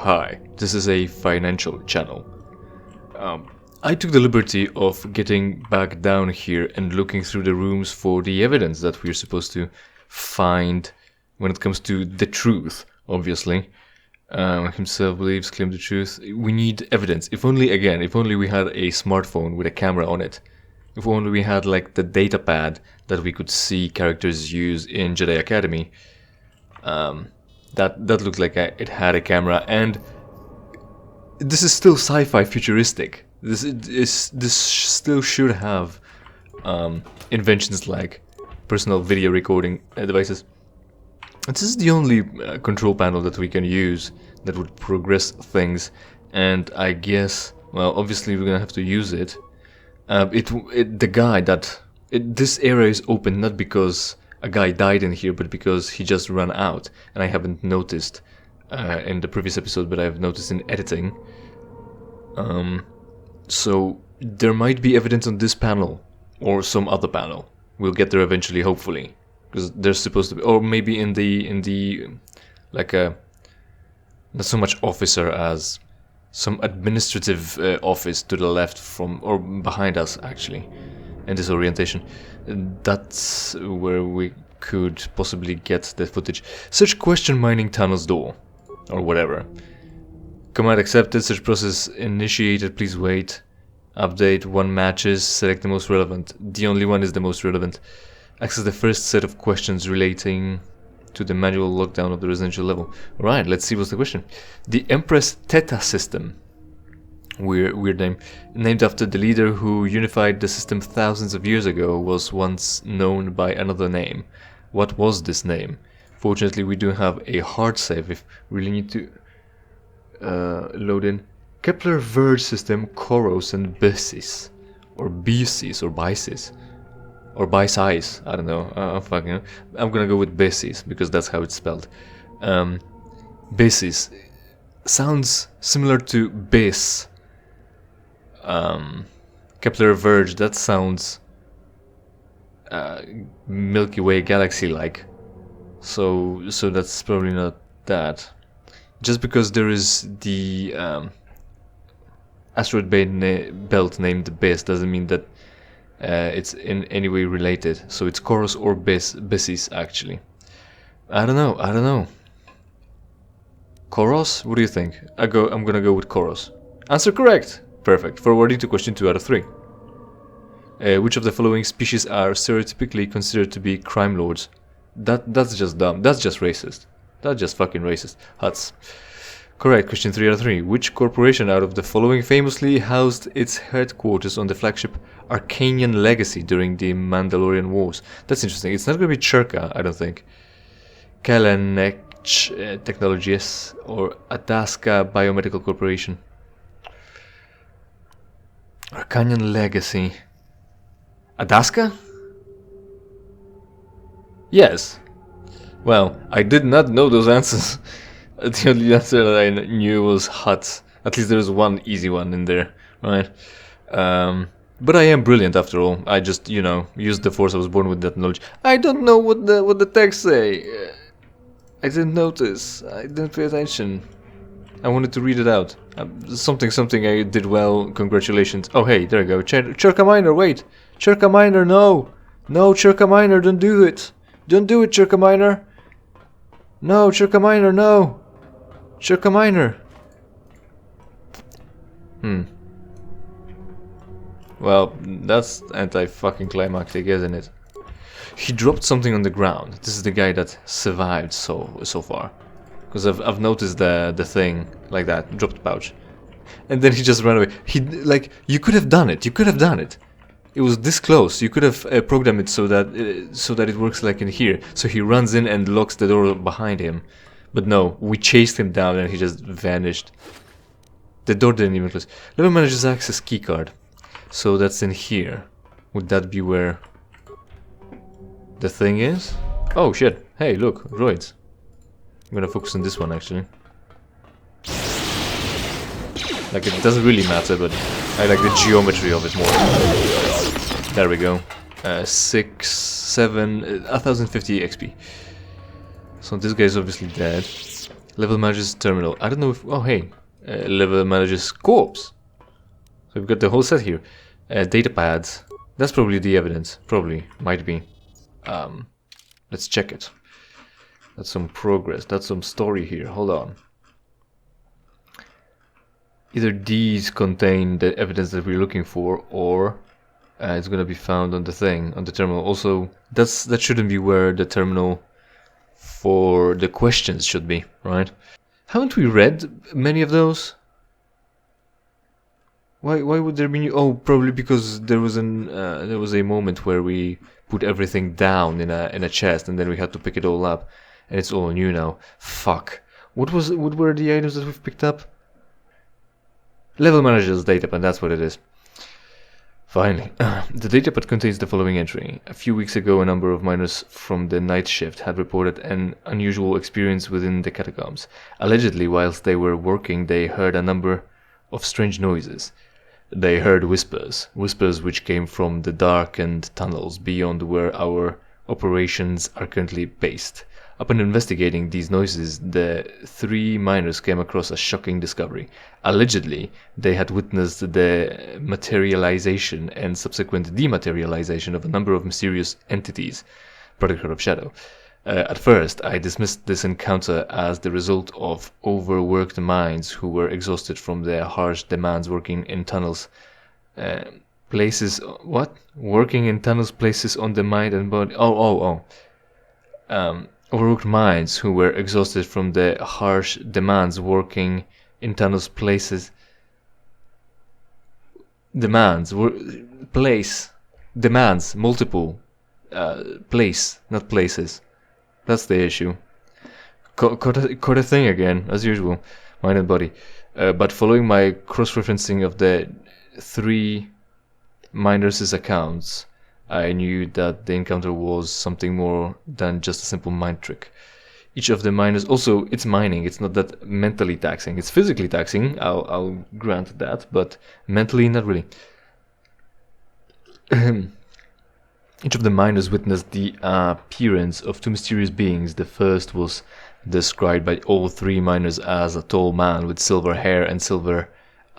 hi, this is a financial channel. I took the liberty of getting back down here and looking through the rooms for the evidence that we're supposed to find when it comes to the truth, obviously. Himself believes, claim the truth. We need evidence. If only we had a smartphone with a camera on it. If only we had like the datapad that we could see characters use in Jedi Academy. That looked like it had a camera, and this is still sci-fi futuristic. This still should have inventions like personal video recording devices. This is the only control panel that we can use that would progress things, and I guess, well, obviously we're gonna have to use it. This area is open not because a guy died in here, but because he just ran out, and I haven't noticed in the previous episode, but I've noticed in editing. So there might be evidence on this panel or some other panel. We'll get there eventually, hopefully, because there's supposed to be, or maybe in the like a not so much officer as some administrative office to the left from or behind us actually, in this orientation. That's where we could possibly get the footage. Search question mining tunnels door or whatever. Command accepted, search process initiated, please wait. Update, 1 matches, select the most relevant. The only one is the most relevant. Access the first set of questions relating to the manual lockdown of the residential level. Alright, let's see what's the question. The Empress Theta system. Weird name. Named after the leader who unified the system thousands of years ago, was once known by another name. What was this name? Fortunately, we do have a hard save if we really need to load in. Kepler Verge system, Koros and Bisis. Or Bisis or Bisis. Or Bisis, I don't know. I'm gonna go with Bisis because that's how it's spelled. Bisis sounds similar to Bis. Kepler Verge, that sounds Milky Way galaxy like. So that's probably not that. Just because there is the asteroid belt named Bis doesn't mean that it's in any way related. So it's Koros or Bisis actually. I don't know. Koros? What do you think? I'm gonna go with Koros. Answer correct. Perfect. Forwarding to question 2 out of 3. Which of the following species are stereotypically considered to be crime lords? That's just dumb. That's just racist. That's just fucking racist. Huts. Correct. Question 3 out of 3. Which corporation out of the following famously housed its headquarters on the flagship Arcanian Legacy during the Mandalorian Wars? That's interesting. It's not going to be Chirka, I don't think. Kalanek Technologies or Ataska Biomedical Corporation. Arcanian Legacy. Adaska? Yes. Well, I did not know those answers. The only answer that I knew was Huts. At least there's one easy one in there, right? But I am brilliant after all. I just, used the Force. I was born with that knowledge. I don't know what the text say. I didn't notice. I didn't pay attention. I wanted to read it out. Something I did well. Congratulations. Oh hey, there you go. Chirka Minor, wait. Chirka Minor, no. No, Chirka Minor, don't do it. Don't do it, Chirka Minor. No, Chirka Minor, no. Chirka Minor. Well, that's anti-fucking climactic, isn't it? He dropped something on the ground. This is the guy that survived so far. Because I've noticed the thing like that, dropped pouch, and then he just ran away. You could have done it. You could have done it. It was this close. You could have programmed it so that it works like in here. So he runs in and locks the door behind him. But no, we chased him down and he just vanished. The door didn't even close. Level manager's access keycard. So that's in here. Would that be where the thing is? Oh shit! Hey, look, droids. I'm gonna focus on this one actually. Like, it doesn't really matter, but I like the geometry of it more. There we go. 1050 XP. So this guy's obviously dead. Level manager's terminal. I don't know if... Oh, hey. Level manager's corpse. So we've got the whole set here. Datapads. That's probably the evidence. Probably. Might be. Let's check it. That's some progress. That's some story here. Hold on. Either these contain the evidence that we're looking for, or it's gonna be found on the thing, on the terminal. Also, that shouldn't be where the terminal for the questions should be, right? Haven't we read many of those? Why would there be new? Oh, probably because there was a moment where we put everything down in a chest and then we had to pick it all up, and it's all new now. Fuck. What were the items that we've picked up? Level manager's datapad, that's what it is. Finally, the datapad contains the following entry. A few weeks ago, a number of miners from the night shift had reported an unusual experience within the catacombs. Allegedly, whilst they were working, they heard a number of strange noises. They heard whispers which came from the darkened tunnels beyond where our operations are currently based. Upon investigating these noises, the 3 miners came across a shocking discovery. Allegedly, they had witnessed the materialization and subsequent dematerialization of a number of mysterious entities, Protector of Shadow. At first, I dismissed this encounter as the result of overworked minds who were exhausted from their harsh demands working in tunnels. Working in tunnels places on the mind and body. Overworked minds who were exhausted from the harsh demands working in tunnels places. Demands, multiple. Place, not places. That's the issue. Caught a thing again, as usual. Mind and body. But following my cross-referencing of the 3 miners' accounts, I knew that the encounter was something more than just a simple mind trick. Each of the miners... Also, it's mining. It's not that mentally taxing. It's physically taxing. I'll grant that. But mentally, not really. Each of the miners witnessed the appearance of 2 mysterious beings. The first was described by all 3 miners as a tall man with silver hair and silver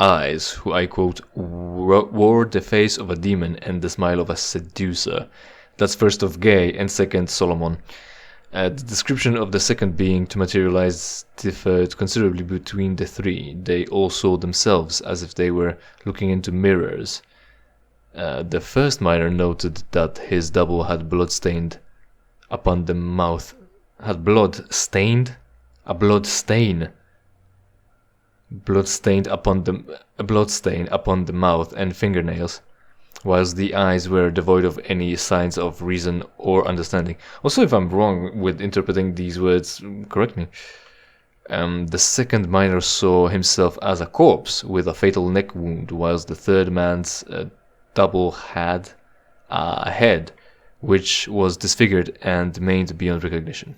eyes, who, I quote, wore the face of a demon and the smile of a seducer. That's first of Gay and second Solomon. The description of the second being to materialize differed considerably between the 3. They all saw themselves as if they were looking into mirrors. The first miner noted that his double had blood stained upon the mouth. Had blood stained? A blood stain. Blood stain upon the mouth and fingernails, whilst the eyes were devoid of any signs of reason or understanding. Also, if I'm wrong with interpreting these words, correct me. The second miner saw himself as a corpse with a fatal neck wound, whilst the third man's double had a head which was disfigured and maimed beyond recognition.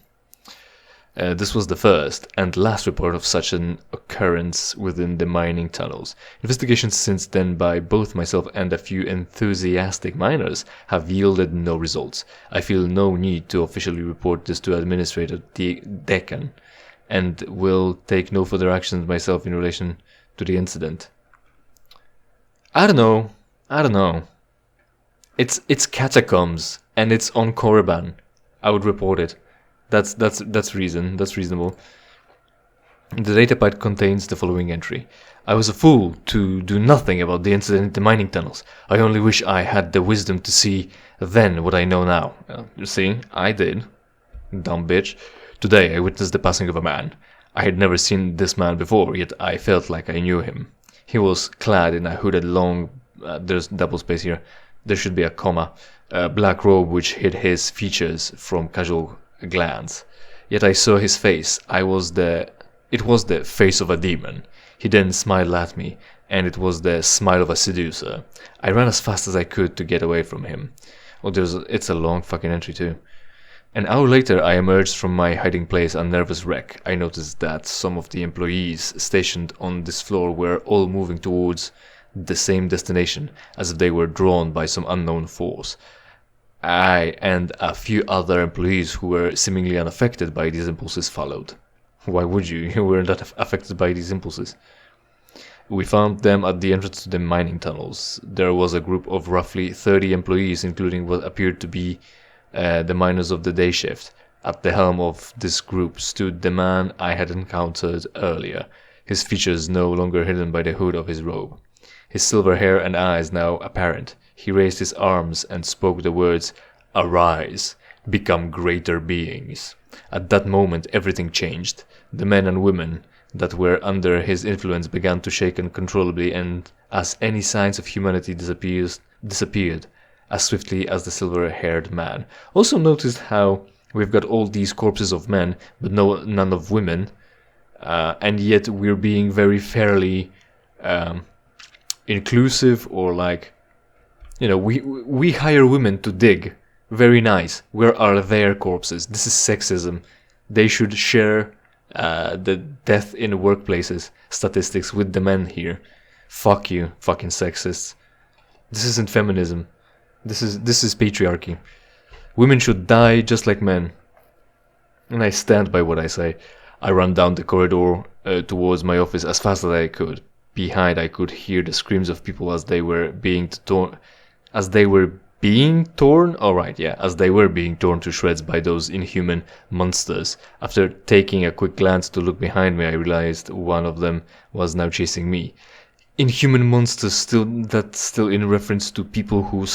This was the first and last report of such an occurrence within the mining tunnels. Investigations since then by both myself and a few enthusiastic miners have yielded no results. I feel no need to officially report this to Administrator Decan, and will take no further actions myself in relation to the incident. I don't know. It's catacombs and it's on Korriban. I would report it. That's reasonable. The datapad contains the following entry. I was a fool to do nothing about the incident in the mining tunnels. I only wish I had the wisdom to see then what I know now. You see, I did. Dumb bitch. Today I witnessed the passing of a man. I had never seen this man before, yet I felt like I knew him. He was clad in a hooded long... there's double space here. There should be a comma. Black robe which hid his features from casual glance. Yet I saw his face. It was the face of a demon. He then smiled at me, and it was the smile of a seducer. I ran as fast as I could to get away from him. Oh, it's a long fucking entry too. An hour later, I emerged from my hiding place a nervous wreck. I noticed that some of the employees stationed on this floor were all moving towards the same destination, as if they were drawn by some unknown force. I and a few other employees who were seemingly unaffected by these impulses followed. Why would you? You weren't that affected by these impulses. We found them at the entrance to the mining tunnels. There was a group of roughly 30 employees, including what appeared to be the miners of the day shift. At the helm of this group stood the man I had encountered earlier, his features no longer hidden by the hood of his robe. His silver hair and eyes now apparent, he raised his arms and spoke the words, "Arise, become greater beings." At that moment everything changed. The men and women that were under his influence began to shake uncontrollably, and as any signs of humanity disappeared as swiftly as the silver-haired man. Also notice how we've got all these corpses of men, but none of women, and yet we're being very fairly inclusive, or like, you know, we hire women to dig. Very nice. Where are their corpses? This is sexism. They should share the death in workplaces statistics with the men here. Fuck you, fucking sexists. This isn't feminism. This is patriarchy. Women should die just like men. And I stand by what I say. I ran down the corridor towards my office as fast as I could. Behind, I could hear the screams of people as they were being torn. As they were being torn to shreds by those inhuman monsters. After taking a quick glance to look behind me, I realized one of them was now chasing me. Inhuman monsters, still in reference to people who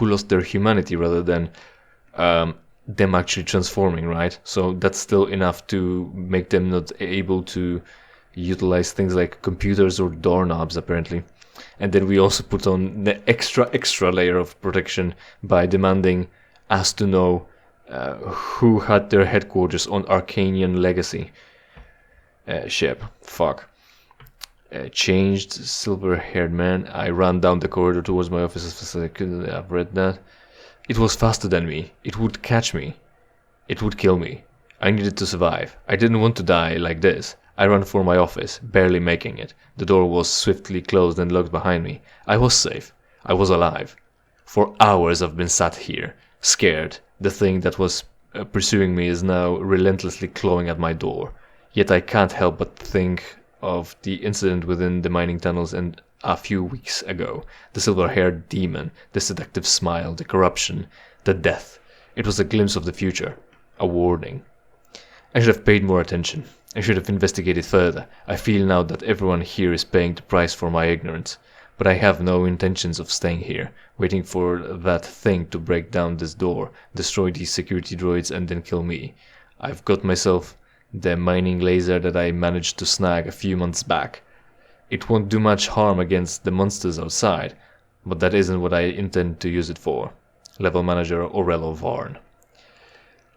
lost their humanity rather than them actually transforming, right? So that's still enough to make them not able to utilize things like computers or doorknobs, apparently. And then we also put on the extra layer of protection by demanding us to know who had their headquarters on Arcanian Legacy ship. Fuck. Changed silver-haired man. I ran down the corridor towards my office as fast as I could. I've read that. It was faster than me. It would catch me. It would kill me. I needed to survive. I didn't want to die like this. I ran for my office, barely making it. The door was swiftly closed and locked behind me. I was safe. I was alive. For hours I've been sat here, scared. The thing that was pursuing me is now relentlessly clawing at my door. Yet I can't help but think of the incident within the mining tunnels and a few weeks ago. The silver-haired demon, the seductive smile, the corruption, the death. It was a glimpse of the future. A warning. I should have paid more attention. I should have investigated further. I feel now that everyone here is paying the price for my ignorance. But I have no intentions of staying here, waiting for that thing to break down this door, destroy these security droids, and then kill me. I've got myself the mining laser that I managed to snag a few months back. It won't do much harm against the monsters outside, but that isn't what I intend to use it for. Level Manager Aurello Varn.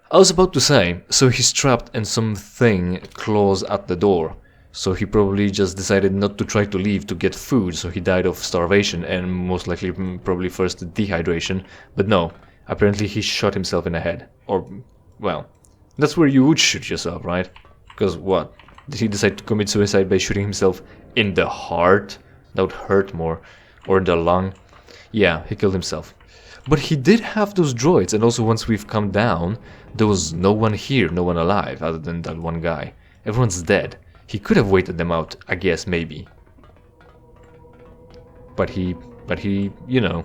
I was about to say, so he's trapped and something claws at the door. So he probably just decided not to try to leave to get food, so he died of starvation and most likely probably first dehydration. But no, apparently he shot himself in the head. Or, well, that's where you would shoot yourself, right? Because what? Did he decide to commit suicide by shooting himself in the heart? That would hurt more. Or in the lung? Yeah, he killed himself. But he did have those droids, and also once we've come down, there was no one here, no one alive, other than that one guy. Everyone's dead. He could have waited them out, I guess, maybe. But he, you know,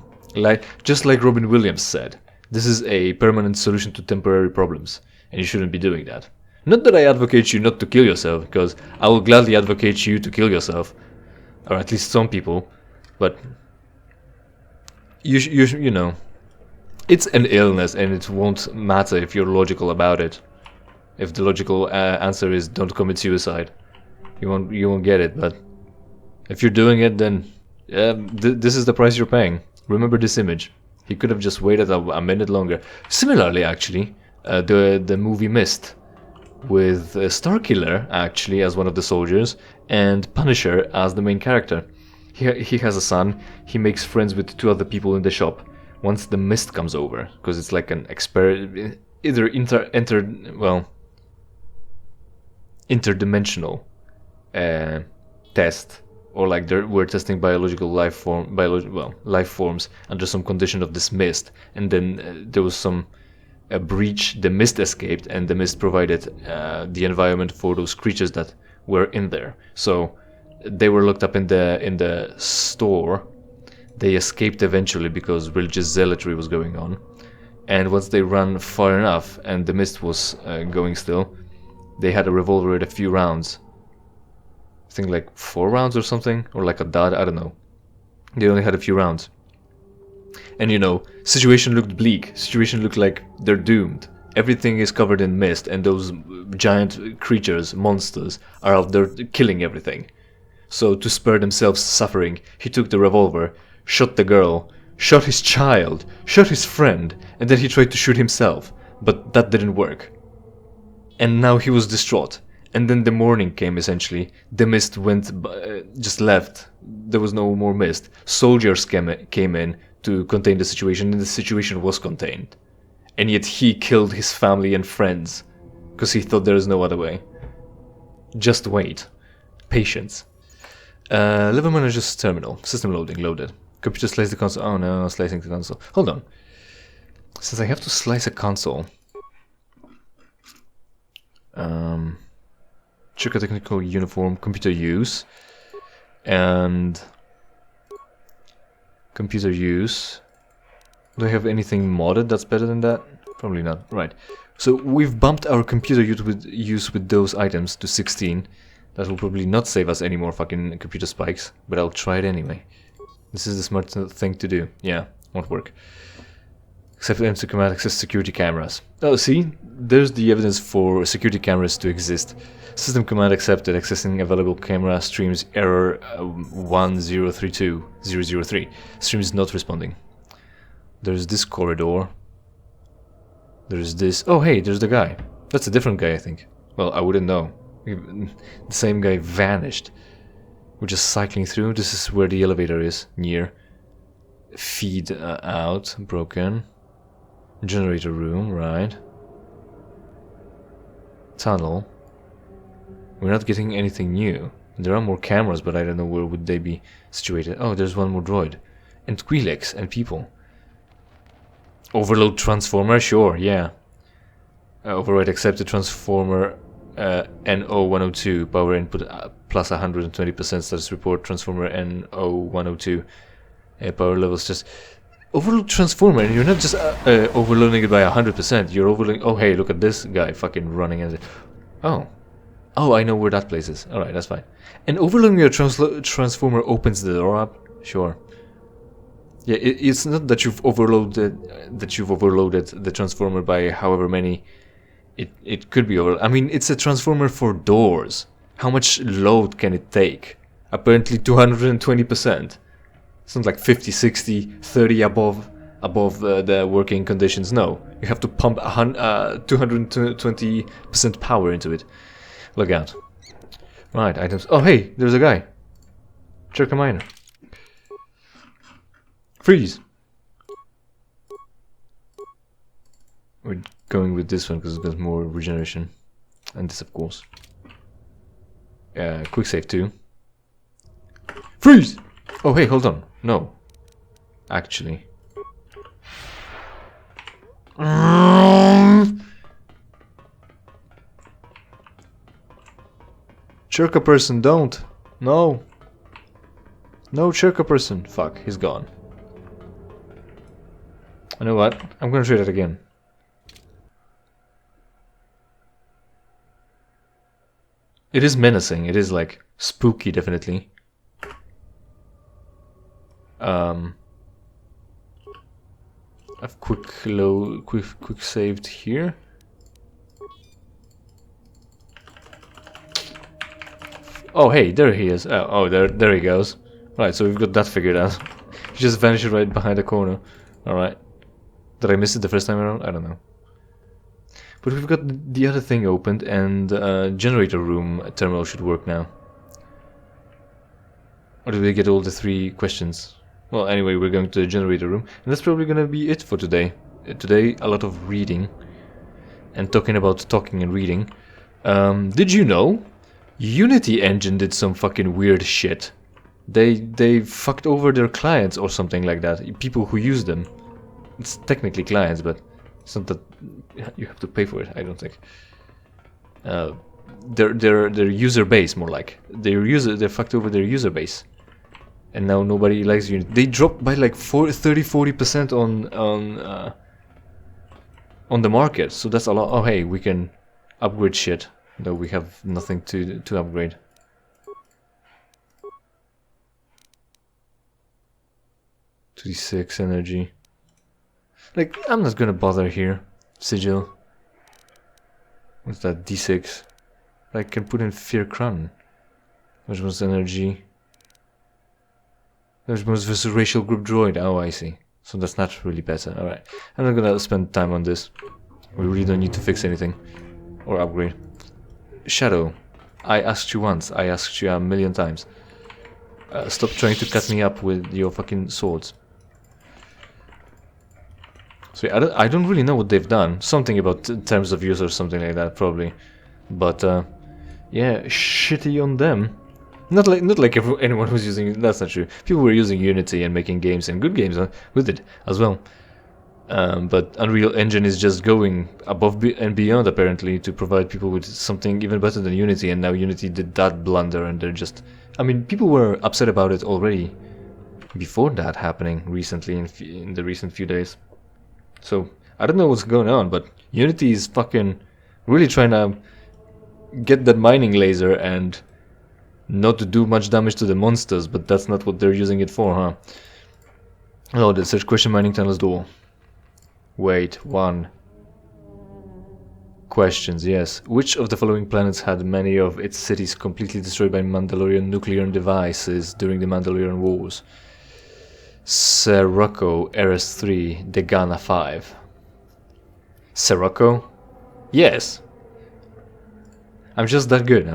just like Robin Williams said, this is a permanent solution to temporary problems, and you shouldn't be doing that. Not that I advocate you not to kill yourself, because I will gladly advocate you to kill yourself, or at least some people, but you know, it's an illness, and it won't matter if you're logical about it. If the logical answer is don't commit suicide, you won't get it. But if you're doing it, then this is the price you're paying. Remember this image. He could have just waited a minute longer. Similarly, actually, the movie Mist, with Starkiller actually as one of the soldiers and Punisher as the main character. He has a son. He makes friends with two other people in the shop. Once the mist comes over, because it's like an either interdimensional test, or like we're testing biological life forms under some condition of this mist, and then there was some breach, the mist escaped, and the mist provided the environment for those creatures that were in there. So they were locked up in the store. They escaped eventually because religious zealotry was going on. And once they ran far enough and the mist was going still, they had a revolver with a few rounds. I think like 4 rounds or something, or like a dot, I don't know. They only had a few rounds. And you know, situation looked bleak. Situation looked like they're doomed. Everything is covered in mist, and those giant creatures, monsters, are out there killing everything. So to spare themselves suffering, he took the revolver, shot the girl, shot his child, shot his friend, and then he tried to shoot himself. But that didn't work. And now he was distraught. And then the morning came, essentially. The mist went, just left. There was no more mist. Soldiers came in to contain the situation, and the situation was contained. And yet he killed his family and friends, because he thought there is no other way. Just wait. Patience. Level manager's terminal. System loading, loaded. Computer slice the console. Oh no, slicing the console. Hold on. Since I have to slice a console... check a technical uniform, computer use, and computer use. Do I have anything modded that's better than that? Probably not. Right. So we've bumped our computer use with those items to 16. That will probably not save us any more fucking computer spikes, but I'll try it anyway. This is the smart thing to do. Yeah, won't work. Except enter command access security cameras. Oh, see? There's the evidence for security cameras to exist. System command accepted. Accessing available camera streams error 1032003. Stream is not responding. There's this corridor. There's this. Oh, hey, there's the guy. That's a different guy, I think. Well, I wouldn't know. The same guy vanished. We're just cycling through. This is where the elevator is, near. Feed out, broken. Generator room, right. Tunnel. We're not getting anything new. There are more cameras, but I don't know where would they be situated. Oh, there's one more droid. And twi'leks and people. Overload transformer, sure, yeah. Override accepted transformer NO102. Power input plus 120% status report. Transformer NO102. Power levels just... Overload transformer, and you're not just overloading it by 100%. You're overloading... Oh, hey, look at this guy fucking running as it... Oh. Oh, I know where that place is. Alright, that's fine. And overloading your transformer opens the door up? Sure. Yeah, it's not that you've overloaded the transformer by however many. It could be over. I mean, it's a transformer for doors. How much load can it take? Apparently 220%. It's not like 50, 60, 30 above the working conditions. No, you have to pump 220% power into it. Look out. Right, items. Oh, hey, there's a guy. Jerk a miner. Freeze! We're going with this one because it got more regeneration. And this, of course. Quick save too. Freeze! Oh, hey, hold on. No. Actually. Jerk a person, don't. No. No, jerk a person. Fuck, he's gone. You know what? I'm gonna try that again. It is menacing. It is like spooky, definitely. I've quick saved here. Oh, hey, there he is. Oh, there he goes. Right, so we've got that figured out. He just vanished right behind the corner. Alright. Did I miss it the first time around? I don't know. But we've got the other thing opened, and generator room terminal should work now. Or did we get all the 3 questions? Well, anyway, we're going to the generator room, and that's probably gonna be it for today. Today, a lot of reading. And talking about talking and reading. Did you know? Unity engine did some fucking weird shit. They fucked over their clients or something like that. People who use them. It's technically clients, but It's not that you have to pay for it, I don't think. Their user base, more like. They fucked over their user base. And now nobody likes Unity. They dropped by like 30-40% on the market, so that's a lot. Oh hey, we can upgrade shit, though we have nothing to upgrade. $26 energy. Like, I'm not gonna bother here. Sigil. What's that? D6. I can put in Fear Crown. Which was energy. There's most versus racial group droid. Oh, I see. So that's not really better. Alright. I'm not gonna spend time on this. We really don't need to fix anything. Or upgrade. Shadow. I asked you once. I asked you a million times. Stop trying to cut me up with your fucking swords. So yeah, I don't really know what they've done. Something about terms of use or something like that, probably. But yeah, shitty on them. Not like anyone who's using it. That's not true. People were using Unity and making games, and good games with it as well. But Unreal Engine is just going above and beyond, apparently, to provide people with something even better than Unity. And now Unity did that blunder, and they're just... I mean, people were upset about it already before that happening recently, in the recent few days. So, I don't know what's going on, but Unity is fucking really trying to get that mining laser and not to do much damage to the monsters, but that's not what they're using it for, huh? Oh, the search question mining tunnels door. Wait, one. Questions, yes. Which of the following planets had many of its cities completely destroyed by Mandalorian nuclear devices during the Mandalorian Wars? Sirocco, Eris-3, Degana 5. Sirocco? Yes! I'm just that good,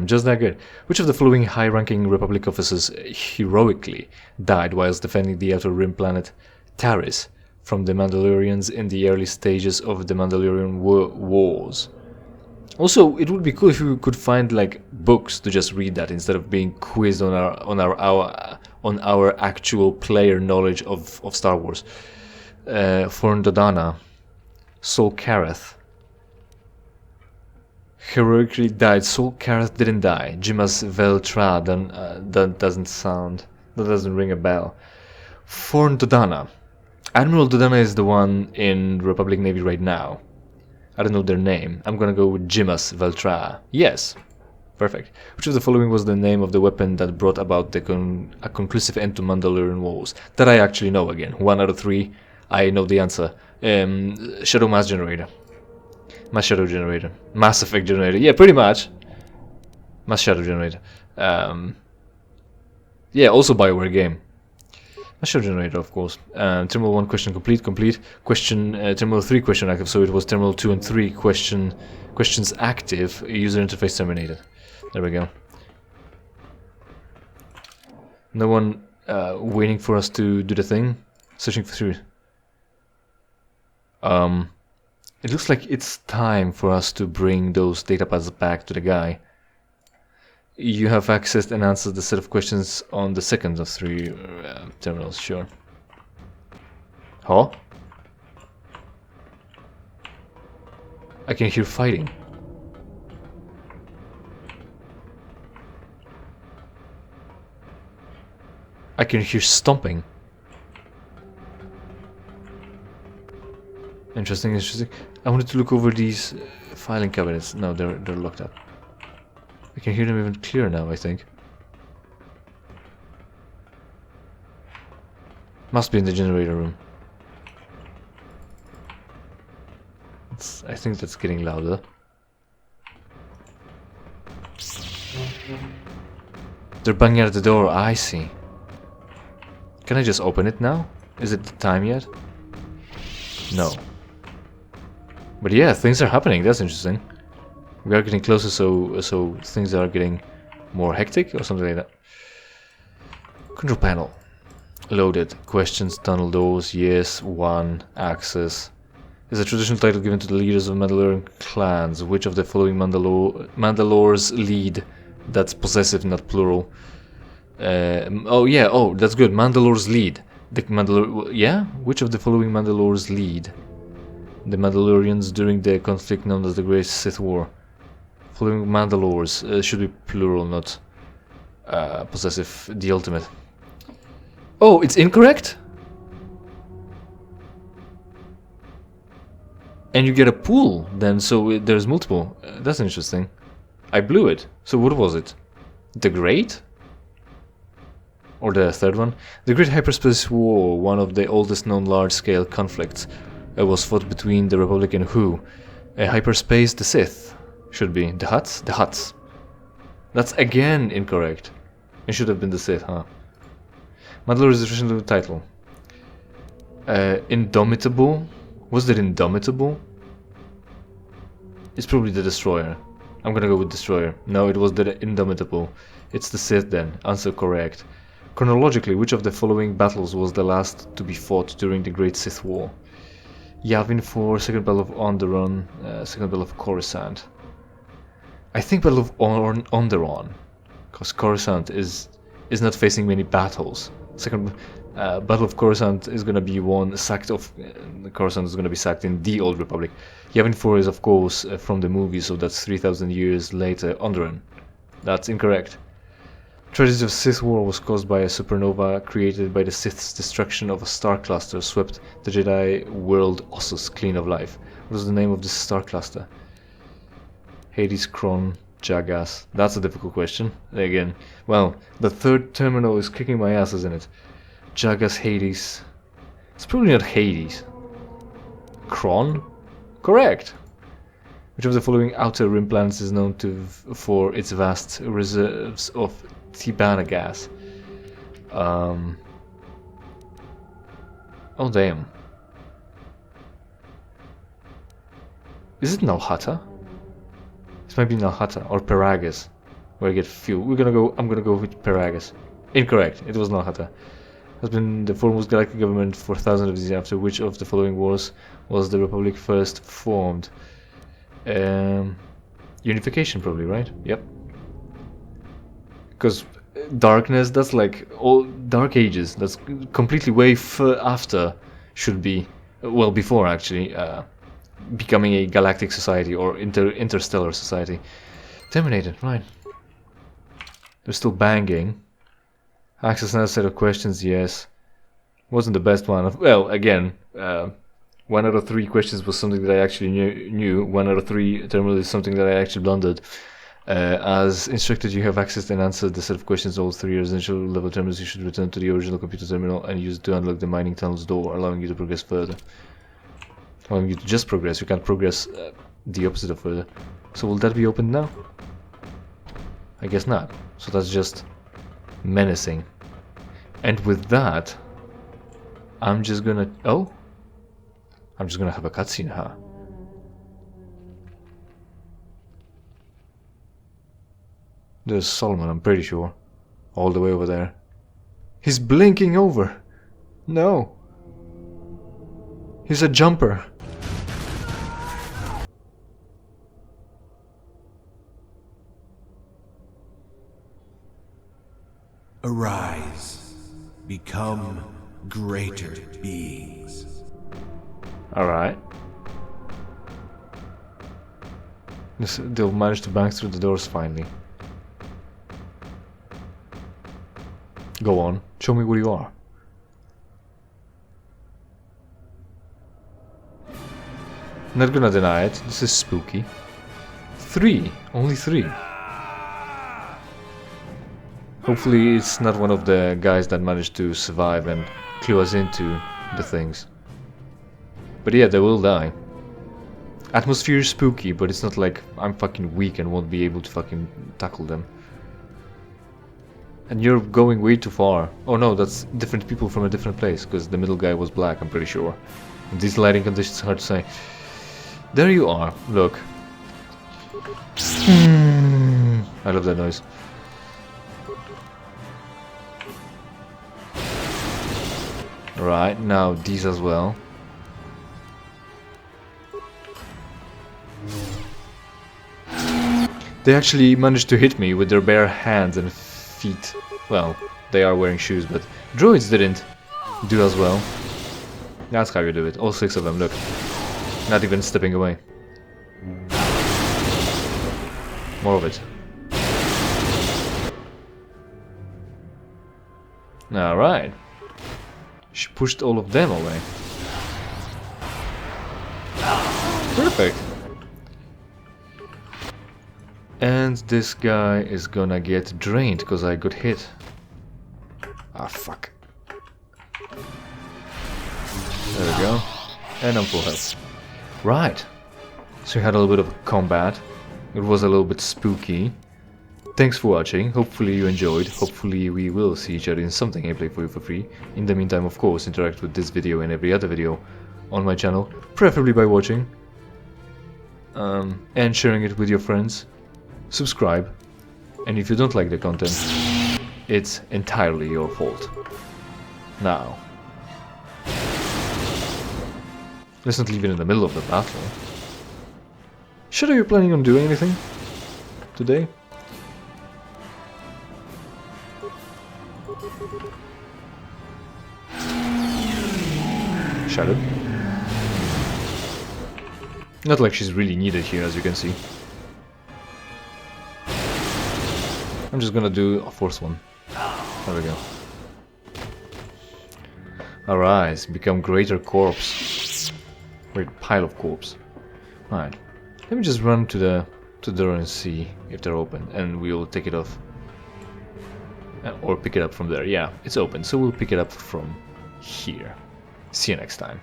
Which of the following high-ranking Republic officers heroically died whilst defending the Outer Rim planet Taris from the Mandalorians in the early stages of the Mandalorian Wars? Also, it would be cool if we could find like books to just read that instead of being quizzed on our actual player knowledge of Star Wars. Forn Dodana, Sol Karath. Heroically died. Sol Karath didn't die. Jimas Veltra, that doesn't ring a bell. Forn Dodana. Admiral Dodana is the one in Republic Navy right now. I don't know their name. I'm gonna go with Jimas Veltra. Yes. Perfect. Which of the following was the name of the weapon that brought about a conclusive end to Mandalorian Wars? That I actually know again. 1 out of 3. I know the answer. Shadow Mass Generator. Mass Shadow Generator. Mass Effect Generator. Yeah, pretty much. Mass Shadow Generator. Yeah, also BioWare game. Mass Shadow Generator, of course. Terminal 1 question complete. Question Terminal 3 question active. So it was Terminal 2 and 3 questions active. User interface terminated. There we go. No one waiting for us to do the thing. Searching for through. It looks like it's time for us to bring those datapads back to the guy. You have accessed and answered the set of questions on the second of 3 terminals, sure. Huh? I can hear fighting. I can hear stomping. Interesting. I wanted to look over these filing cabinets. No, they're locked up. I can hear them even clearer now, I think. Must be in the generator room. I think that's getting louder. They're banging at the door, I see. Can I just open it now? Is it the time yet? No. But yeah, things are happening, that's interesting. We are getting closer, so things are getting more hectic or something like that. Control panel. Loaded. Questions, tunnel doors, yes, 1, access. Is a traditional title given to the leaders of Mandalorian clans. Which of the following Mandalores lead? That's possessive, not plural. Oh yeah, oh, that's good. Mandalores lead. Yeah? Which of the following Mandalores lead? the Mandalorians during the conflict known as the Great Sith War. Following Mandalores should be plural, not possessive, the ultimate. Oh, it's incorrect? And you get a pool then, so there's multiple. That's interesting. I blew it. So what was it? The Great? Or the third one? The Great Hyperspace War, one of the oldest known large-scale conflicts, was fought between the Republic and who? Hyperspace, the Sith. Should be. The Hutts? The Hutts. That's again incorrect. It should have been the Sith, huh? Mandalore is the official title. Indomitable? Was it Indomitable? It's probably the Destroyer. I'm gonna go with Destroyer. No, it was the Indomitable. It's the Sith then. Answer correct. Chronologically, which of the following battles was the last to be fought during the Great Sith War? Yavin 4, Second Battle of Onderon, Second Battle of Coruscant. I think Battle of Onderon, because Coruscant is not facing many battles. Second Battle of Coruscant is gonna be one sacked of. Coruscant is gonna be sacked in the Old Republic. Yavin 4 is of course from the movie, so that's 3,000 years later. Onderon. That's incorrect. Tragedy of Sith War was caused by a supernova created by the Sith's destruction of a star cluster swept the Jedi world Ossus clean of life. What was the name of this star cluster? Hades, Kron, Jagas. That's a difficult question. Again, well, the third terminal is kicking my ass, isn't it? Jagas, Hades. It's probably not Hades. Kron? Correct. Which of the following outer rim planets is known for its vast reserves of Tibanna gas? Oh damn. Is it Nalhata? This might be Nalhata or Peragus, where I get fuel. I'm gonna go with Peragus. Incorrect. It was Nalhata. Has been the foremost galactic government for thousands of years. After which of the following wars was the Republic first formed? Unification, probably, right? Yep. Because darkness, that's like all Dark Ages. That's completely way after. Should be, well, before actually. Becoming a galactic society or interstellar society. Terminated, right. They're still banging. Access another set of questions, yes. Wasn't the best one. Well, again, 1 out of 3 questions was something that I actually knew. 1 out of 3 terminal is something that I actually blundered. As instructed, you have accessed and answered the set of questions. All 3 residential level terminals. You should return to the original computer terminal and use it to unlock the mining tunnel's door, allowing you to progress further. Allowing you to just progress. You can't progress the opposite of further. So will that be open now? I guess not. So that's just menacing. And with that, I'm just gonna... Oh? I'm just gonna have a cutscene, huh? There's Solomon, I'm pretty sure. All the way over there. He's blinking over! No! He's a jumper! Arise. Become greater beings. Alright. They'll manage to bang through the doors finally. Go on, show me where you are. Not gonna deny it, this is spooky. 3, only 3. Hopefully it's not one of the guys that managed to survive and clue us into the things. But yeah, they will die. Atmosphere is spooky, but it's not like I'm fucking weak and won't be able to fucking tackle them. And you're going way too far. Oh no, that's different people from a different place, because the middle guy was black, I'm pretty sure. In these lighting conditions, it's hard to say. There you are, look. I love that noise. Right, now these as well. They actually managed to hit me with their bare hands and feet. Well, they are wearing shoes, but droids didn't do as well. That's how you do it. All 6 of them, look. Not even stepping away. More of it. Alright. She pushed all of them away. Perfect. And this guy is gonna get drained because I got hit. Ah, fuck. There we go. And I'm full health. Right. So we had a little bit of combat. It was a little bit spooky. Thanks for watching. Hopefully you enjoyed. Hopefully we will see each other in something I play for you for free. In the meantime, of course, interact with this video and every other video on my channel, preferably by watching. And sharing it with your friends. Subscribe. And if you don't like the content, it's entirely your fault. Now, let's not leave it in the middle of the battle. Shadow, you planning on doing anything today? Shadow? Not like she's really needed here, as you can see. I'm just gonna do a force one. There we go. Arise, become greater corpse. Great pile of corpse. Alright. Let me just run to the door and see if they're open, and we'll take it off. Or pick it up from there. Yeah, it's open, so we'll pick it up from here. See you next time.